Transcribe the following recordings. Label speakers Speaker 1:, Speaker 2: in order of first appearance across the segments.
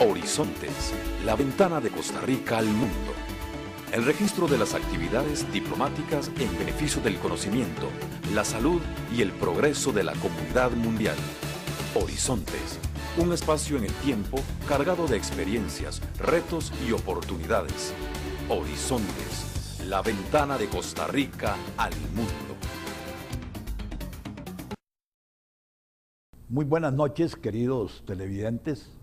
Speaker 1: Horizontes, la ventana de Costa Rica al mundo. El registro de las actividades diplomáticas en beneficio del conocimiento, la salud y el progreso de la comunidad mundial. Horizontes, un espacio en el tiempo cargado de experiencias, retos y oportunidades. Horizontes, la ventana de Costa Rica al mundo.
Speaker 2: Muy buenas noches, queridos televidentes.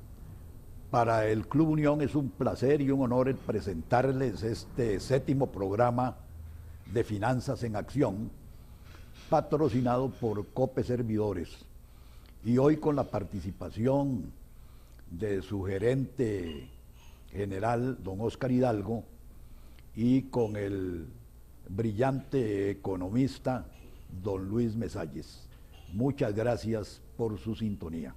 Speaker 2: Para el Club Unión es un placer y un honor el presentarles este 7º programa de Finanzas en Acción, patrocinado por COPE Servidores. Y hoy con la participación de su gerente general, don Óscar Hidalgo, y con el brillante economista, don Luis Mesalles. Muchas gracias por su sintonía.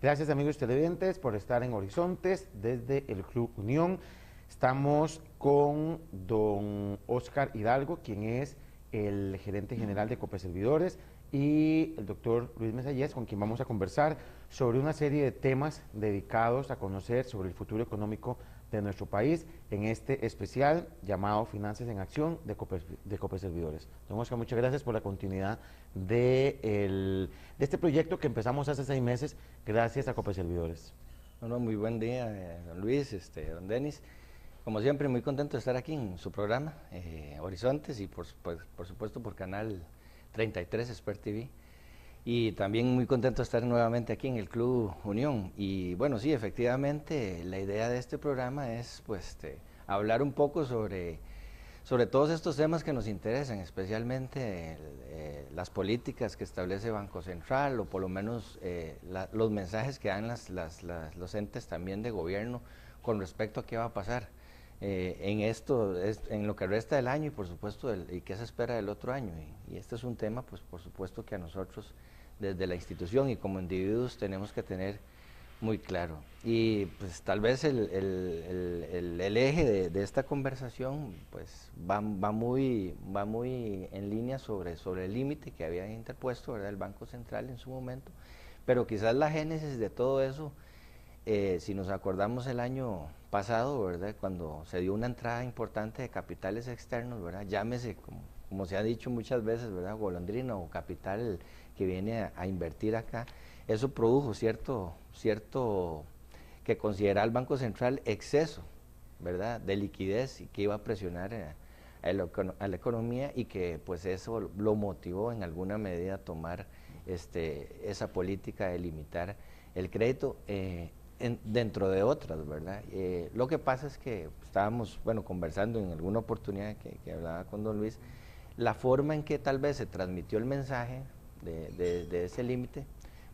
Speaker 3: Gracias, amigos televidentes, por estar en Horizontes desde el Club Unión. Estamos con don Óscar Hidalgo, quien es el gerente general de COPE Servidores, y el doctor Luis Mesalles, con quien vamos a conversar sobre una serie de temas dedicados a conocer sobre el futuro económico de nuestro país, en este especial llamado Finanzas en Acción de COPE Servidores. Don Óscar, muchas gracias por la continuidad de este proyecto que empezamos hace 6 meses, gracias a COPE Servidores.
Speaker 4: Bueno, muy buen día, don Luis, don Denis. Como siempre, muy contento de estar aquí en su programa, Horizontes, y por supuesto por Canal 33, Expert TV. Y también muy contento de estar nuevamente aquí en el Club Unión. Y bueno, sí, efectivamente, la idea de este programa es pues hablar un poco sobre todos estos temas que nos interesan, especialmente las políticas que establece Banco Central, o por lo menos los mensajes que dan los entes también de gobierno con respecto a qué va a pasar en lo que resta del año, y por supuesto y qué se espera del otro año. Y este es un tema, pues por supuesto, que a nosotros desde la institución y como individuos tenemos que tener muy claro. Y pues tal vez el eje de esta conversación pues va muy en línea sobre el límite que había interpuesto, ¿verdad?, el Banco Central en su momento, pero quizás la génesis de todo eso, si nos acordamos el año pasado, ¿verdad?, cuando se dio una entrada importante de capitales externos, ¿verdad?, llámese como se ha dicho muchas veces, ¿verdad?, golondrina o capital que viene a invertir acá. Eso produjo cierto que consideraba el Banco Central exceso, ¿verdad?, de liquidez, y que iba a presionar a la economía, y que pues eso lo motivó en alguna medida a tomar esa política de limitar el crédito dentro de otras, ¿verdad? Lo que pasa es que estábamos, conversando en alguna oportunidad que hablaba con don Luis, la forma en que tal vez se transmitió el mensaje de ese límite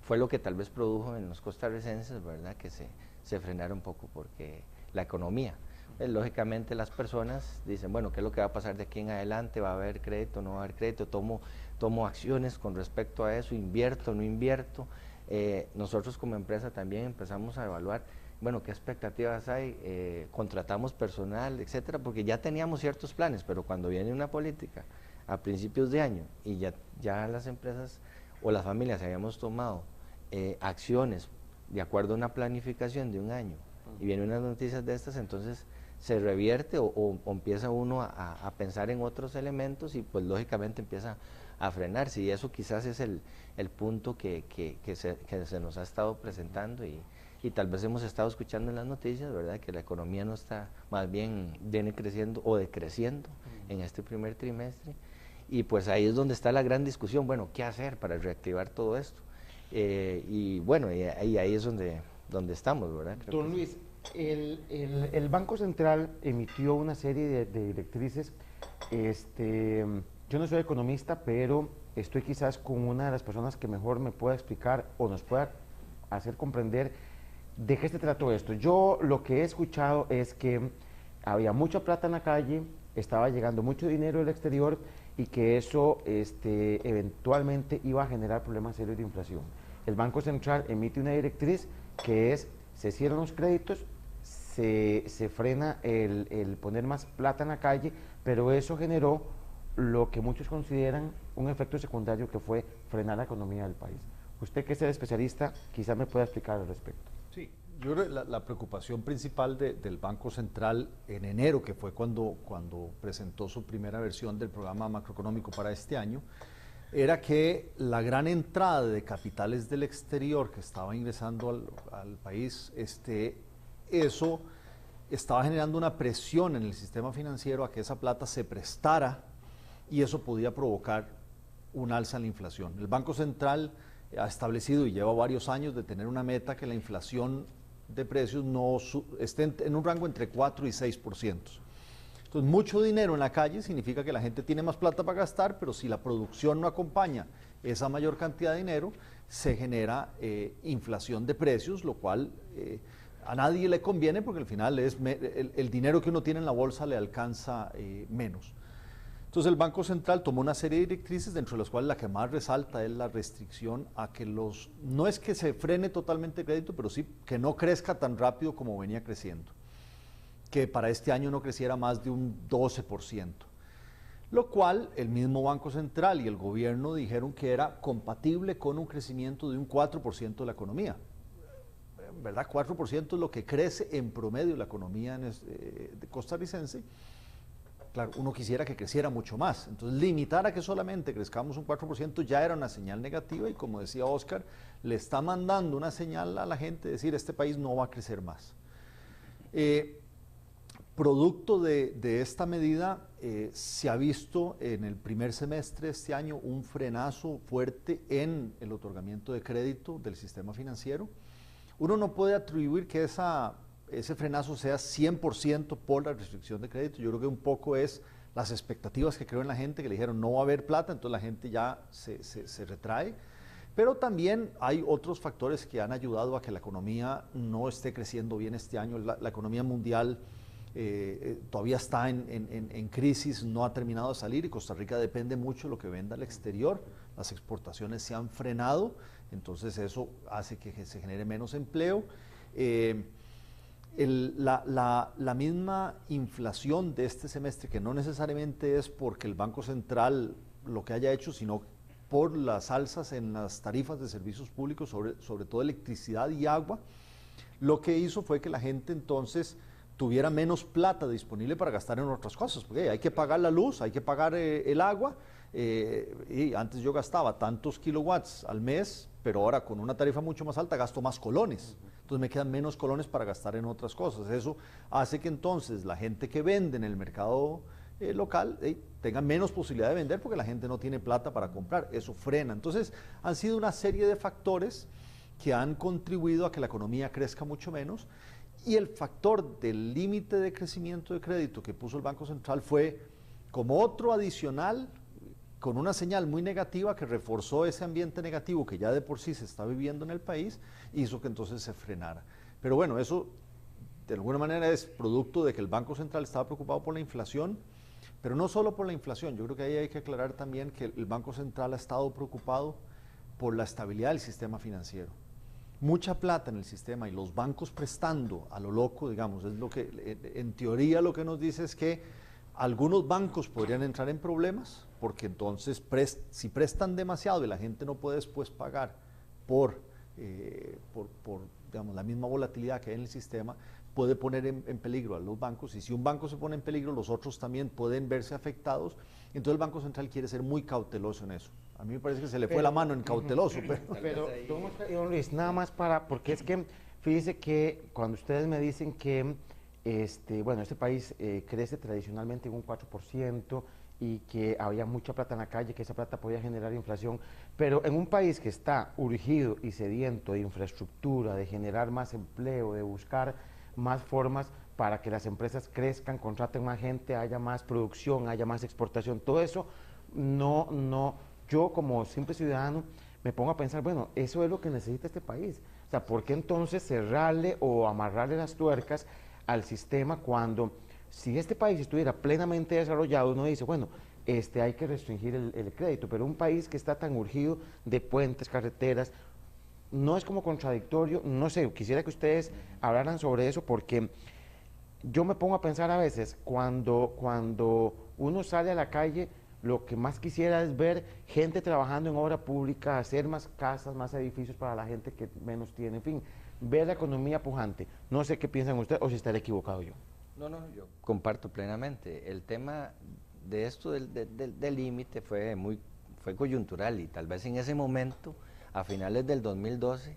Speaker 4: fue lo que tal vez produjo en los costarricenses, ¿verdad?, que se frenara un poco, porque la economía, lógicamente las personas dicen, bueno, ¿qué es lo que va a pasar de aquí en adelante? ¿Va a haber crédito? ¿No va a haber crédito? ¿Tomo acciones con respecto a eso? ¿Invierto? ¿No invierto? Nosotros como empresa también empezamos a evaluar, bueno, qué expectativas hay, contratamos personal, etcétera, porque ya teníamos ciertos planes, pero cuando viene una política a principios de año y ya las empresas o las familias habíamos tomado acciones de acuerdo a una planificación de un año, y vienen unas noticias de estas, entonces se revierte o empieza uno a pensar en otros elementos, y pues lógicamente empieza a frenarse, y eso quizás es el punto que se nos ha estado presentando, y tal vez hemos estado escuchando en las noticias, ¿verdad?, que la economía no está, más bien viene creciendo o decreciendo en este primer trimestre, y pues ahí es donde está la gran discusión, bueno, ¿qué hacer para reactivar todo esto? Y ahí es donde estamos, ¿verdad?
Speaker 3: Don Luis, el Banco Central emitió una serie de directrices. Yo no soy economista, pero estoy quizás con una de las personas que mejor me pueda explicar o nos pueda hacer comprender de qué se trató esto. Yo lo que he escuchado es que había mucha plata en la calle, estaba llegando mucho dinero del exterior, y que eso eventualmente iba a generar problemas serios de inflación. El Banco Central emite una directriz que es: se cierran los créditos, se frena el poner más plata en la calle, pero eso generó lo que muchos consideran un efecto secundario, que fue frenar la economía del país. Usted, que es el especialista, quizás me pueda explicar al respecto.
Speaker 5: Sí, yo creo que la preocupación principal del Banco Central en enero, que fue cuando presentó su primera versión del programa macroeconómico para este año, era que la gran entrada de capitales del exterior que estaba ingresando al país, eso estaba generando una presión en el sistema financiero a que esa plata se prestara, y eso podía provocar un alza en la inflación. El Banco Central ha establecido y lleva varios años de tener una meta que la inflación de precios no esté en un rango entre 4 y 6%. Entonces, mucho dinero en la calle significa que la gente tiene más plata para gastar, pero si la producción no acompaña esa mayor cantidad de dinero, se genera inflación de precios, lo cual a nadie le conviene, porque al final el dinero que uno tiene en la bolsa le alcanza menos. Entonces, el Banco Central tomó una serie de directrices, dentro de las cuales la que más resalta es la restricción a que no es que se frene totalmente el crédito, pero sí que no crezca tan rápido como venía creciendo, que para este año no creciera más de un 12%, lo cual el mismo Banco Central y el gobierno dijeron que era compatible con un crecimiento de un 4% de la economía. ¿Verdad? 4% es lo que crece en promedio la economía costarricense. Claro, uno quisiera que creciera mucho más, entonces limitar a que solamente crezcamos un 4% ya era una señal negativa, y como decía Oscar, le está mandando una señal a la gente, decir, este país no va a crecer más. Producto de esta medida, se ha visto en el primer semestre de este año un frenazo fuerte en el otorgamiento de crédito del sistema financiero. Uno no puede atribuir que ese frenazo sea 100% por la restricción de crédito. Yo creo que un poco es las expectativas que creó en la gente, que le dijeron no va a haber plata, entonces la gente ya se retrae. Pero también hay otros factores que han ayudado a que la economía no esté creciendo bien este año. La economía mundial todavía está en crisis, no ha terminado de salir, y Costa Rica depende mucho de lo que venda al exterior. Las exportaciones se han frenado, entonces eso hace que se genere menos empleo. La misma inflación de este semestre, que no necesariamente es porque el Banco Central lo que haya hecho, sino por las alzas en las tarifas de servicios públicos, sobre todo electricidad y agua, lo que hizo fue que la gente entonces tuviera menos plata disponible para gastar en otras cosas, porque hay que pagar la luz, hay que pagar el agua, y antes yo gastaba tantos kilowatts al mes, pero ahora con una tarifa mucho más alta gasto más colones, entonces me quedan menos colones para gastar en otras cosas. Eso hace que entonces la gente que vende en el mercado local tenga menos posibilidad de vender, porque la gente no tiene plata para comprar, eso frena. Entonces han sido una serie de factores que han contribuido a que la economía crezca mucho menos, y el factor del límite de crecimiento de crédito que puso el Banco Central fue como otro adicional, con una señal muy negativa que reforzó ese ambiente negativo que ya de por sí se está viviendo en el país, hizo que entonces se frenara. Pero bueno, eso de alguna manera es producto de que el Banco Central estaba preocupado por la inflación, pero no solo por la inflación. Yo creo que ahí hay que aclarar también que el Banco Central ha estado preocupado por la estabilidad del sistema financiero. Mucha plata en el sistema y los bancos prestando a lo loco, digamos, es lo que en teoría lo que nos dice es que algunos bancos podrían entrar en problemas, porque entonces si prestan demasiado y la gente no puede después pagar por digamos, la misma volatilidad que hay en el sistema, puede poner en peligro a los bancos, y si un banco se pone en peligro, los otros también pueden verse afectados. Entonces el Banco Central quiere ser muy cauteloso en eso. A mí me parece que se le fue la mano en cauteloso.
Speaker 3: Pero don Luis, nada más porque es que fíjese que cuando ustedes me dicen que bueno, este país crece tradicionalmente en un 4%, y que había mucha plata en la calle, que esa plata podía generar inflación, pero en un país que está urgido y sediento de infraestructura, de generar más empleo, de buscar más formas para que las empresas crezcan, contraten más gente, haya más producción, haya más exportación, todo eso, yo como simple ciudadano me pongo a pensar, bueno, eso es lo que necesita este país. O sea, ¿por qué entonces cerrarle o amarrarle las tuercas al sistema cuando, si este país estuviera plenamente desarrollado, uno dice, bueno, hay que restringir el crédito, pero un país que está tan urgido de puentes, carreteras, no es como contradictorio? No sé, quisiera que ustedes hablaran sobre eso, porque yo me pongo a pensar a veces, cuando uno sale a la calle, lo que más quisiera es ver gente trabajando en obra pública, hacer más casas, más edificios para la gente que menos tiene, en fin, ver la economía pujante. No sé qué piensan ustedes o si estaré equivocado yo.
Speaker 4: No, yo comparto plenamente. El tema de esto del límite fue coyuntural y tal vez en ese momento, a finales del 2012,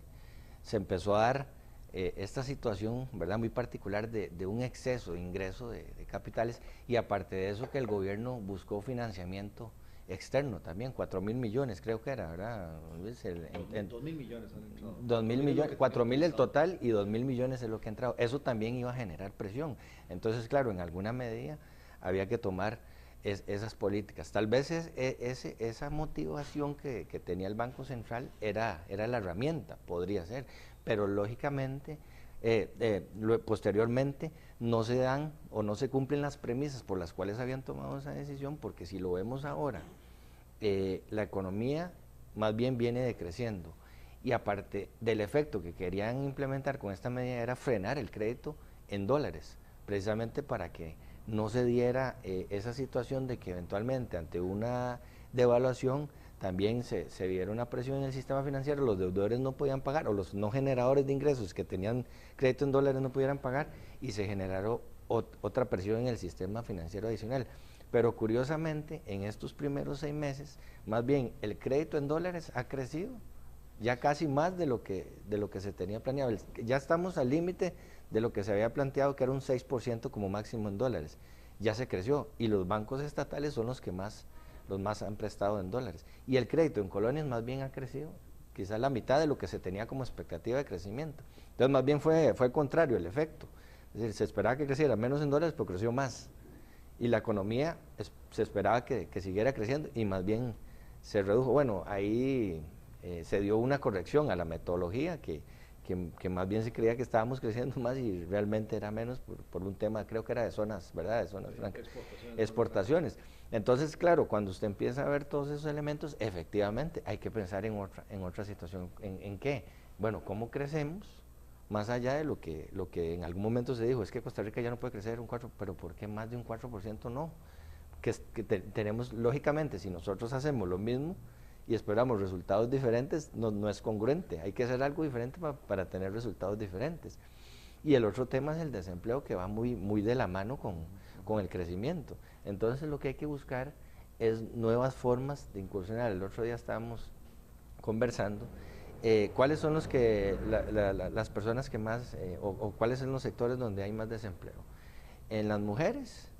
Speaker 4: se empezó a dar esta situación, ¿verdad?, muy particular de un exceso de ingreso de capitales, y aparte de eso que el gobierno buscó financiamiento externo también, 4.000 millones creo que era, ¿verdad, Luis?
Speaker 5: 2.000 millones han entrado.
Speaker 4: 2.000 millones, 4.000 el total y 2.000 millones es lo que ha entrado. Eso también iba a generar presión. Entonces, claro, en alguna medida había que tomar esas políticas. Tal vez esa motivación que tenía el Banco Central era la herramienta, podría ser, pero lógicamente posteriormente no se dan o no se cumplen las premisas por las cuales habían tomado esa decisión, porque si lo vemos ahora, la economía más bien viene decreciendo, y aparte del efecto que querían implementar con esta medida era frenar el crédito en dólares, precisamente para que no se diera esa situación de que eventualmente ante una devaluación también se diera una presión en el sistema financiero, los deudores no podían pagar, o los no generadores de ingresos que tenían crédito en dólares no pudieran pagar, y se generó otra presión en el sistema financiero adicional. Pero curiosamente, en estos primeros 6 meses, más bien el crédito en dólares ha crecido, ya casi más de lo que se tenía planeado. Ya estamos al límite de lo que se había planteado, que era un 6% como máximo en dólares. Ya se creció, y los bancos estatales son los más han prestado en dólares. Y el crédito en colonias más bien ha crecido, quizás la mitad de lo que se tenía como expectativa de crecimiento. Entonces más bien fue contrario el efecto. Es decir, se esperaba que creciera menos en dólares, pero creció más. Y la economía se esperaba que siguiera creciendo, y más bien se redujo. Bueno, ahí se dio una corrección a la metodología, que más bien se creía que estábamos creciendo más y realmente era menos por un tema, creo que era de zonas, ¿verdad?, de zonas francas, exportaciones. Entonces, claro, cuando usted empieza a ver todos esos elementos, efectivamente hay que pensar en otra situación. ¿En qué? Bueno, ¿cómo crecemos? Más allá de lo que en algún momento se dijo, es que Costa Rica ya no puede crecer un 4%, pero ¿por qué más de un 4% no? Tenemos, lógicamente, si nosotros hacemos lo mismo y esperamos resultados diferentes, no es congruente. Hay que hacer algo diferente para tener resultados diferentes. Y el otro tema es el desempleo, que va muy de la mano con el crecimiento. Entonces lo que hay que buscar es nuevas formas de incursionar. El otro día estábamos conversando cuáles son las personas que más, o cuáles son los sectores donde hay más desempleo. En las mujeres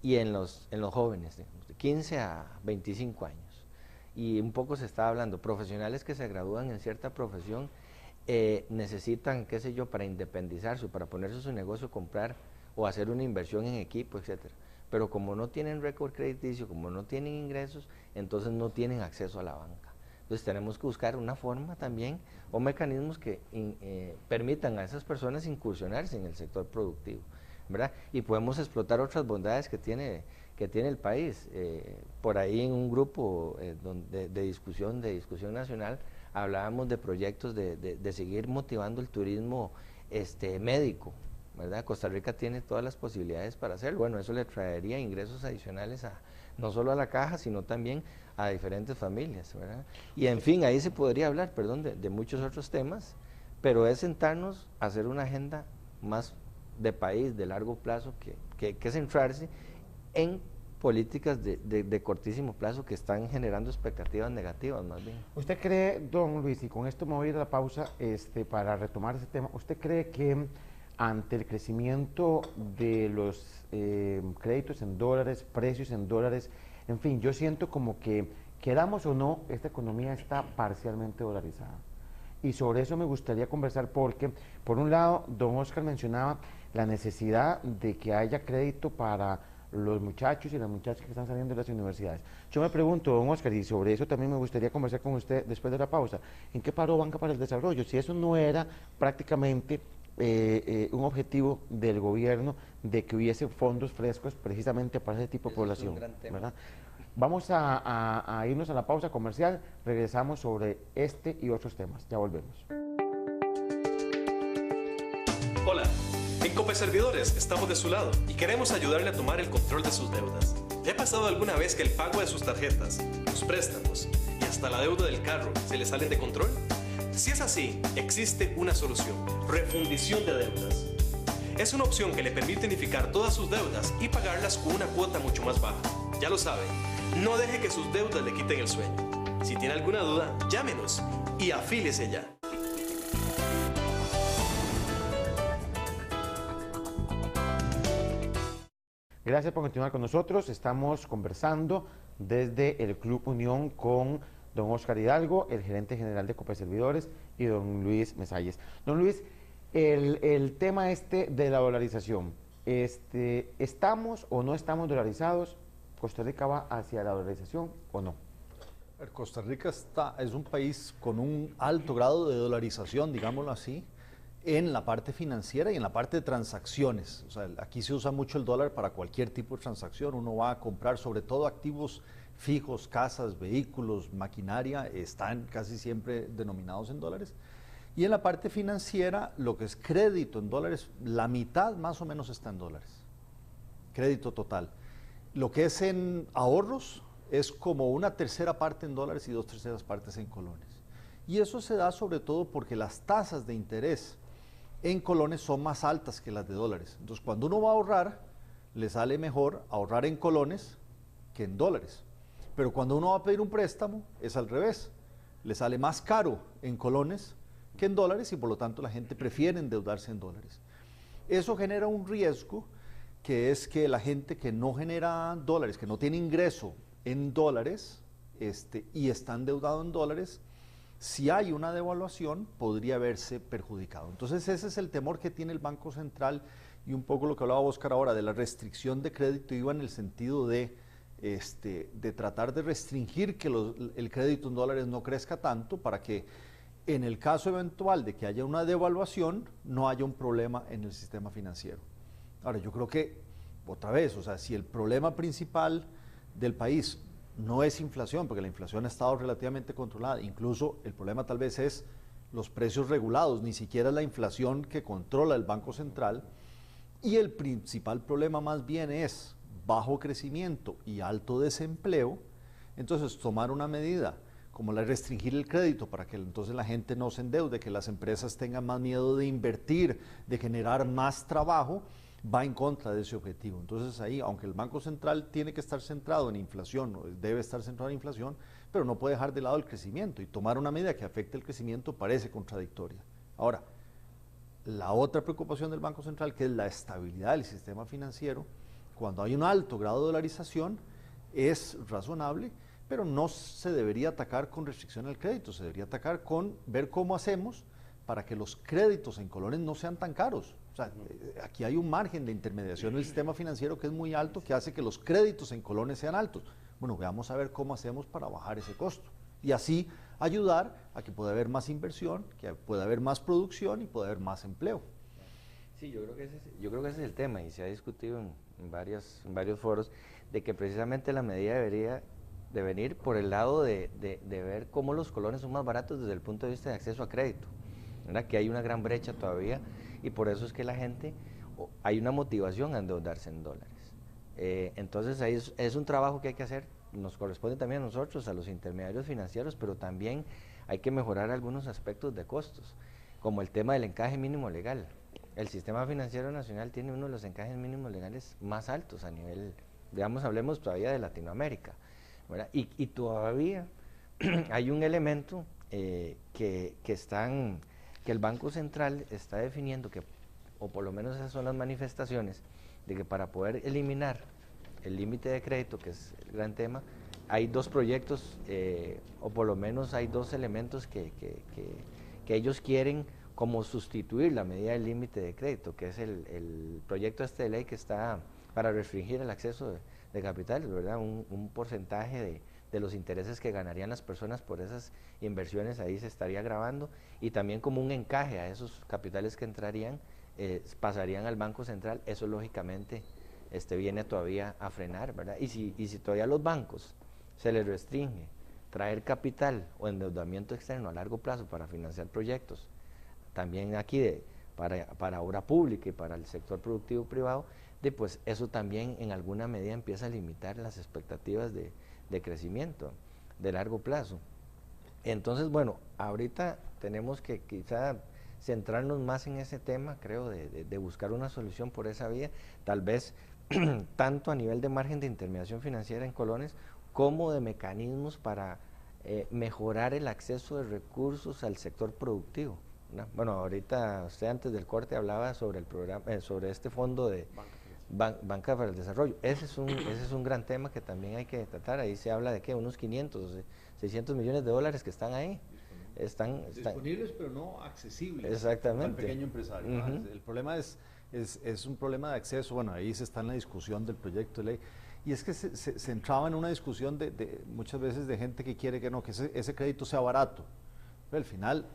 Speaker 4: y en los jóvenes, digamos, de 15 a 25 años. Y un poco se está hablando, profesionales que se gradúan en cierta profesión necesitan, qué sé yo, para independizarse, para ponerse su negocio, comprar o hacer una inversión en equipo, etcétera. Pero como no tienen récord crediticio, como no tienen ingresos, entonces no tienen acceso a la banca. Entonces tenemos que buscar una forma también, o mecanismos que permitan a esas personas incursionarse en el sector productivo, ¿verdad? Y podemos explotar otras bondades que tiene el país. Por ahí en un grupo de discusión nacional, hablábamos de proyectos de seguir motivando el turismo médico, ¿verdad? Costa Rica tiene todas las posibilidades para hacerlo. Bueno, eso le traería ingresos adicionales no solo a la caja, sino también a diferentes familias, ¿verdad? Y en fin, ahí se podría hablar, de muchos otros temas, pero es sentarnos a hacer una agenda más de país, de largo plazo, que centrarse en políticas de cortísimo plazo que están generando expectativas negativas más bien.
Speaker 3: ¿Usted cree, don Luis, y con esto me voy a ir a la pausa para retomar ese tema, ¿usted cree que ante el crecimiento de los créditos en dólares, precios en dólares, en fin, yo siento como que, queramos o no, esta economía está parcialmente dolarizada? Y sobre eso me gustaría conversar porque, por un lado, don Oscar mencionaba la necesidad de que haya crédito para los muchachos y las muchachas que están saliendo de las universidades. Yo me pregunto, don Oscar, y sobre eso también me gustaría conversar con usted después de la pausa, ¿en qué paró Banca para el Desarrollo? Si eso no era prácticamente un objetivo del gobierno de que hubiese fondos frescos precisamente para ese tipo de población, ¿verdad? Vamos a irnos a la pausa comercial, regresamos sobre este y otros temas, ya volvemos.
Speaker 1: Hola, en
Speaker 6: Cope Servidores, estamos de su lado y queremos ayudarle a tomar el control de sus deudas. ¿Le ha pasado alguna vez que el pago de sus tarjetas, sus préstamos y hasta la deuda del carro se le salen de control? Si es así, existe una solución: refundición de deudas. Es una opción que le permite unificar todas sus deudas y pagarlas con una cuota mucho más baja. Ya lo sabe, no deje que sus deudas le quiten el sueño. Si tiene alguna duda, llámenos y afíliese ya.
Speaker 3: Gracias por continuar con nosotros. Estamos conversando desde el Club Unión con don Óscar Hidalgo, el gerente general de Cope Servidores, y don Luis Mesalles. Don Luis, el tema de la dolarización, ¿estamos o no estamos dolarizados? ¿Costa Rica va hacia la dolarización o no?
Speaker 5: Costa Rica es un país con un alto grado de dolarización, digámoslo así, en la parte financiera y en la parte de transacciones. O sea, aquí se usa mucho el dólar para cualquier tipo de transacción. Uno va a comprar sobre todo activos fijos, casas, vehículos, maquinaria, están casi siempre denominados en dólares. Y en la parte financiera, lo que es crédito en dólares, la mitad más o menos está en dólares. Crédito total. Lo que es en ahorros es como una tercera parte en dólares y 2/3 partes en colones. Y eso se da sobre todo porque las tasas de interés en colones son más altas que las de dólares. Entonces, cuando uno va a ahorrar, le sale mejor ahorrar en colones que en dólares. Pero cuando uno va a pedir un préstamo, es al revés. Le sale más caro en colones que en dólares y por lo tanto la gente prefiere endeudarse en dólares. Eso genera un riesgo, que es que la gente que no genera dólares, que no tiene ingreso en dólares y está endeudado en dólares, si hay una devaluación podría verse perjudicado. Entonces ese es el temor que tiene el Banco Central, y un poco lo que hablaba Óscar ahora de la restricción de crédito iba en el sentido de tratar de restringir que el crédito en dólares no crezca tanto, para que en el caso eventual de que haya una devaluación no haya un problema en el sistema financiero. Ahora, yo creo que, otra vez, o sea, si el problema principal del país no es inflación, porque la inflación ha estado relativamente controlada, incluso el problema tal vez es los precios regulados, ni siquiera la inflación que controla el Banco Central, y el principal problema más bien es bajo crecimiento y alto desempleo. Entonces tomar una medida como la de restringir el crédito para que entonces la gente no se endeude, que las empresas tengan más miedo de invertir, de generar más trabajo, va en contra de ese objetivo. Entonces ahí, aunque el Banco Central tiene que estar centrado en inflación, o debe estar centrado en inflación, pero no puede dejar de lado el crecimiento, y tomar una medida que afecte el crecimiento parece contradictoria. Ahora, la otra preocupación del Banco Central, que es la estabilidad del sistema financiero, cuando hay un alto grado de dolarización, es razonable, pero no se debería atacar con restricción al crédito, se debería atacar con ver cómo hacemos para que los créditos en colones no sean tan caros. O sea, aquí hay un margen de intermediación del sistema financiero que es muy alto, que hace que los créditos en colones sean altos. Bueno, veamos a ver cómo hacemos para bajar ese costo y así ayudar a que pueda haber más inversión, que pueda haber más producción y pueda haber más empleo.
Speaker 4: Sí, yo creo que ese es el tema, y se ha discutido en varios foros, de que precisamente la medida debería de venir por el lado de ver cómo los colones son más baratos desde el punto de vista de acceso a crédito, ¿verdad? Que hay una gran brecha todavía, y por eso es que la gente, hay una motivación a endeudarse en dólares. Entonces ahí es un trabajo que hay que hacer, nos corresponde también a nosotros, a los intermediarios financieros, pero también hay que mejorar algunos aspectos de costos, como el tema del encaje mínimo legal. El sistema financiero nacional tiene uno de los encajes mínimos legales más altos a nivel, digamos, hablemos todavía de Latinoamérica, ¿verdad? Y todavía hay un elemento que el Banco Central está definiendo, o por lo menos esas son las manifestaciones, de que para poder eliminar el límite de crédito, que es el gran tema, hay dos proyectos, o por lo menos hay dos elementos que ellos quieren como sustituir la medida del límite de crédito, que es el proyecto de ley que está para restringir el acceso de capital, ¿verdad? Un porcentaje de los intereses que ganarían las personas por esas inversiones ahí se estaría grabando, y también como un encaje a esos capitales que entrarían, pasarían al Banco Central. Eso lógicamente viene todavía a frenar, ¿verdad? Y si todavía a los bancos se les restringe traer capital o endeudamiento externo a largo plazo para financiar proyectos, también aquí para obra pública y para el sector productivo privado, pues eso también en alguna medida empieza a limitar las expectativas de crecimiento de largo plazo. Entonces, bueno, ahorita tenemos que quizá centrarnos más en ese tema, creo, de buscar una solución por esa vía, tal vez tanto a nivel de margen de intermediación financiera en colones, como de mecanismos para mejorar el acceso de recursos al sector productivo, ¿no? Bueno, ahorita usted antes del corte hablaba sobre el programa, sobre este fondo de Banca para el Desarrollo. Ese es un gran tema que también hay que tratar. Ahí se habla de que unos 500, 600 millones de dólares que están ahí. Están
Speaker 5: disponibles, pero no accesibles.
Speaker 4: Exactamente.
Speaker 5: Al pequeño empresario. El problema es un problema de acceso. Bueno, ahí se está en la discusión del proyecto de ley. Y es que se entraba en una discusión de muchas veces de gente que quiere que ese crédito sea barato. Pero al final,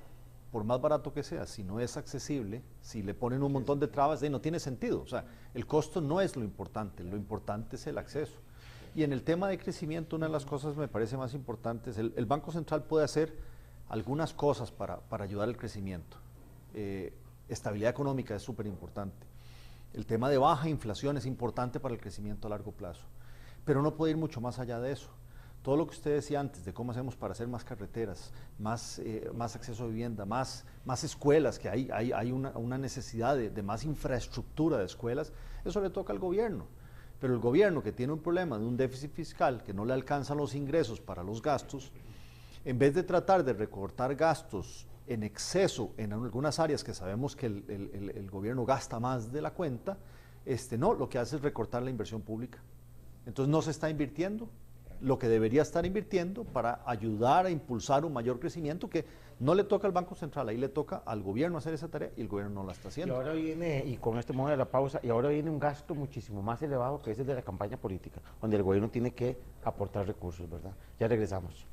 Speaker 5: por más barato que sea, si no es accesible, si le ponen un montón de trabas, no tiene sentido. O sea, el costo no es lo importante es el acceso. Y en el tema de crecimiento, una de las cosas me parece más importantes, el Banco Central puede hacer algunas cosas para ayudar al crecimiento. Estabilidad económica es súper importante. El tema de baja inflación es importante para el crecimiento a largo plazo, pero no puede ir mucho más allá de eso. Todo lo que usted decía antes de cómo hacemos para hacer más carreteras, más acceso a vivienda, más escuelas, que hay una necesidad de más infraestructura de escuelas, eso le toca al gobierno. Pero el gobierno, que tiene un problema de un déficit fiscal, que no le alcanzan los ingresos para los gastos, en vez de tratar de recortar gastos en exceso en algunas áreas que sabemos que el gobierno gasta más de la cuenta, no, lo que hace es recortar la inversión pública. Entonces no se está invirtiendo lo que debería estar invirtiendo para ayudar a impulsar un mayor crecimiento que no le toca al Banco Central, ahí le toca al gobierno hacer esa tarea y el gobierno no la está haciendo.
Speaker 3: Y ahora viene, y con este modo de la pausa, y ahora viene un gasto muchísimo más elevado que es el de la campaña política, donde el gobierno tiene que aportar recursos, ¿verdad? Ya regresamos.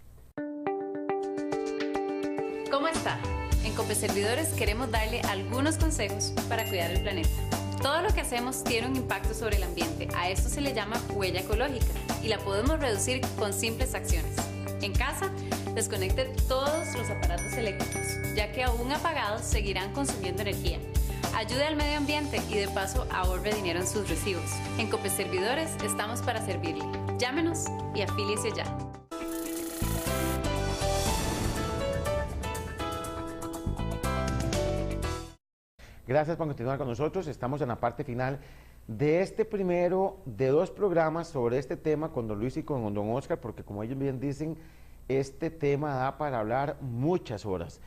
Speaker 7: ¿Cómo está? En Cope Servidores queremos darle algunos consejos para cuidar el planeta. Todo lo que hacemos tiene un impacto sobre el ambiente. A esto se le llama huella ecológica y la podemos reducir con simples acciones. En casa, desconecte todos los aparatos eléctricos, ya que aún apagados seguirán consumiendo energía. Ayude al medio ambiente y de paso ahorre dinero en sus recibos. En Cope Servidores estamos para servirle. Llámenos y afíliese ya.
Speaker 3: Gracias por continuar con nosotros. Estamos en la parte final de este primero de dos programas sobre este tema con don Luis y con don Oscar, porque como ellos bien dicen, este tema da para hablar muchas horas.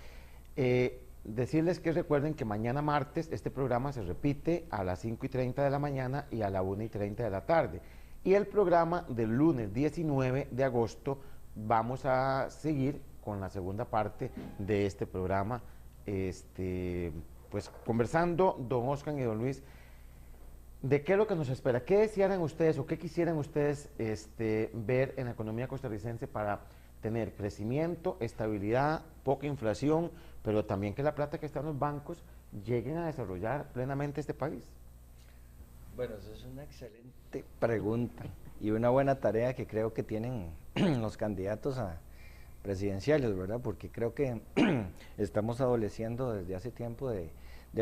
Speaker 3: Decirles que recuerden que mañana martes este programa se repite a las 5:30 de la mañana y a la 1:30 de la tarde. Y el programa del lunes 19 de agosto vamos a seguir con la segunda parte de este programa, pues conversando, don Oscar y don Luis, de qué es lo que nos espera, qué desearan ustedes o qué quisieran ustedes ver en la economía costarricense para tener crecimiento, estabilidad, poca inflación, pero también que la plata que está en los bancos lleguen a desarrollar plenamente este país.
Speaker 4: Bueno, eso es una excelente pregunta y una buena tarea que creo que tienen los candidatos a presidenciales, ¿verdad? Porque creo que estamos adoleciendo desde hace tiempo de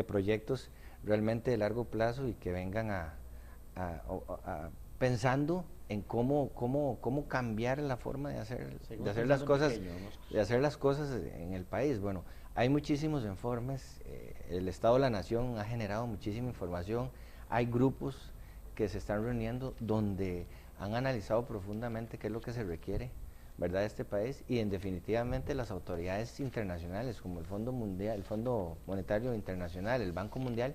Speaker 4: proyectos realmente de largo plazo y que vengan pensando en cómo cambiar la forma de hacer las cosas, en el país. Bueno, hay muchísimos informes, el Estado de la Nación ha generado muchísima información, hay grupos que se están reuniendo donde han analizado profundamente qué es lo que se requiere, ¿verdad?, de este país, y en definitivamente las autoridades internacionales como el Fondo Mundial, el Fondo Monetario Internacional, el Banco Mundial,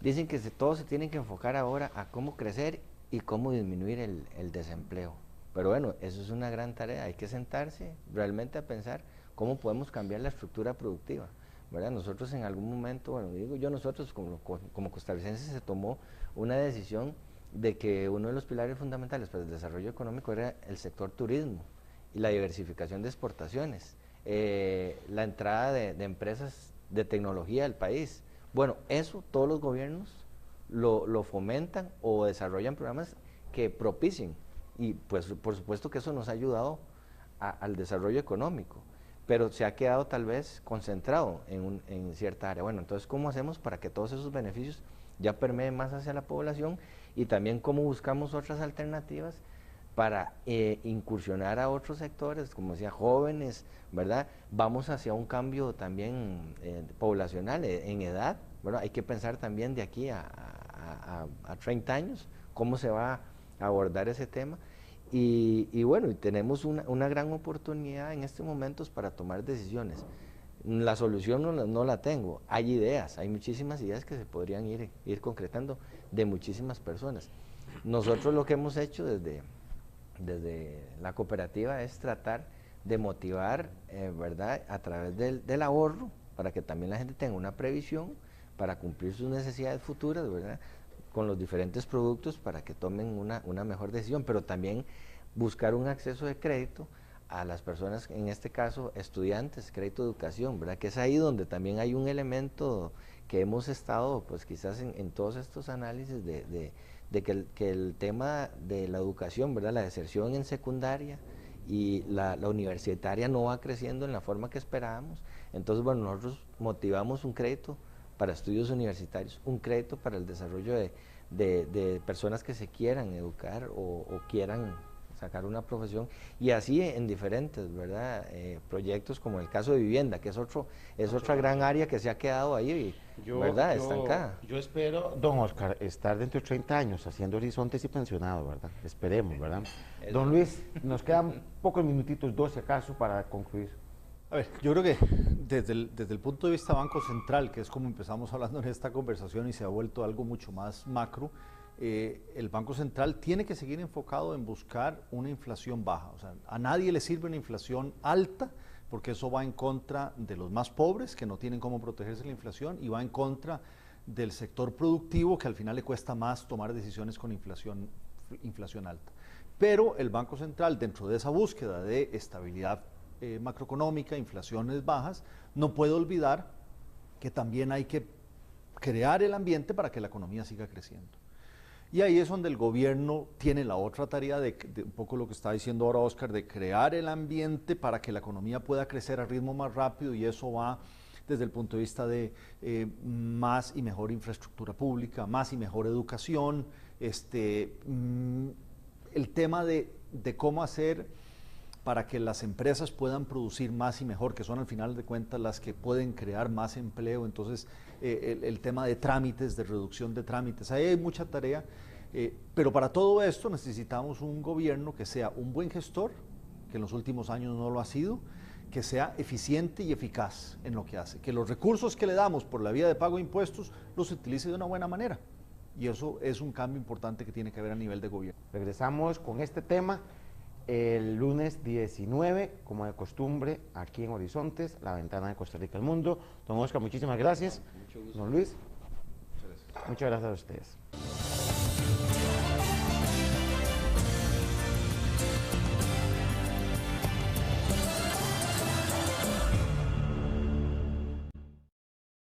Speaker 4: dicen que todos se tienen que enfocar ahora a cómo crecer y cómo disminuir el desempleo. Pero bueno, eso es una gran tarea, hay que sentarse realmente a pensar cómo podemos cambiar la estructura productiva, ¿verdad? Nosotros en algún momento, bueno, digo yo, nosotros como costarricenses se tomó una decisión de que uno de los pilares fundamentales para el desarrollo económico era el sector turismo y la diversificación de exportaciones, la entrada de empresas de tecnología al país. Bueno, eso todos los gobiernos lo fomentan o desarrollan programas que propicien y pues por supuesto que eso nos ha ayudado al desarrollo económico. pero se ha quedado tal vez concentrado en cierta área. Bueno, entonces, ¿cómo hacemos para que todos esos beneficios ya permeen más hacia la población? Y también cómo buscamos otras alternativas para incursionar a otros sectores, como decía, jóvenes, ¿verdad? Vamos hacia un cambio también poblacional, en edad, ¿verdad? Hay que pensar también de aquí a 30 años, cómo se va a abordar ese tema. Y bueno, tenemos una gran oportunidad en estos momentos para tomar decisiones. La solución no la tengo, hay ideas, hay muchísimas ideas que se podrían ir concretando de muchísimas personas. Nosotros lo que hemos hecho desde la cooperativa es tratar de motivar, ¿verdad?, a través del ahorro, para que también la gente tenga una previsión para cumplir sus necesidades futuras, ¿verdad?, con los diferentes productos para que tomen una mejor decisión, pero también buscar un acceso de crédito a las personas, en este caso estudiantes, crédito de educación, ¿verdad?, que es ahí donde también hay un elemento que hemos estado, pues quizás en todos estos análisis de que el tema de la educación, ¿verdad?, la deserción en secundaria y la universitaria no va creciendo en la forma que esperábamos. Entonces, bueno, nosotros motivamos un crédito para estudios universitarios, un crédito para el desarrollo de personas que se quieran educar o quieran sacar una profesión, y así en diferentes, ¿verdad?, proyectos, como el caso de vivienda, que es otra gran área que se ha quedado ahí, ¿verdad?, estancada.
Speaker 3: Yo espero, don Oscar, estar dentro de 30 años haciendo horizontes y pensionado, ¿verdad? Esperemos, ¿verdad? Don Luis, nos quedan pocos minutitos, 12 acaso, para concluir.
Speaker 5: A ver, yo creo que desde el punto de vista Banco Central, que es como empezamos hablando en esta conversación y se ha vuelto algo mucho más macro, el Banco Central tiene que seguir enfocado en buscar una inflación baja. O sea, a nadie le sirve una inflación alta, porque eso va en contra de los más pobres, que no tienen cómo protegerse de la inflación, y va en contra del sector productivo, que al final le cuesta más tomar decisiones con inflación alta. Pero el Banco Central, dentro de esa búsqueda de estabilidad macroeconómica, inflaciones bajas, no puede olvidar que también hay que crear el ambiente para que la economía siga creciendo. Y ahí es donde el gobierno tiene la otra tarea de un poco lo que está diciendo ahora Oscar, de crear el ambiente para que la economía pueda crecer a ritmo más rápido, y eso va desde el punto de vista de más y mejor infraestructura pública, más y mejor educación, el tema de cómo hacer para que las empresas puedan producir más y mejor, que son al final de cuentas las que pueden crear más empleo. Entonces, el tema de trámites, de reducción de trámites, ahí hay mucha tarea, pero para todo esto necesitamos un gobierno que sea un buen gestor, que en los últimos años no lo ha sido, que sea eficiente y eficaz en lo que hace, que los recursos que le damos por la vía de pago de impuestos los utilice de una buena manera, y eso es un cambio importante que tiene que haber a nivel de gobierno.
Speaker 3: Regresamos con este tema el lunes 19, como de costumbre, aquí en Horizontes, la ventana de Costa Rica al mundo. Don Oscar, muchísimas gracias. Don Luis, muchas gracias a ustedes.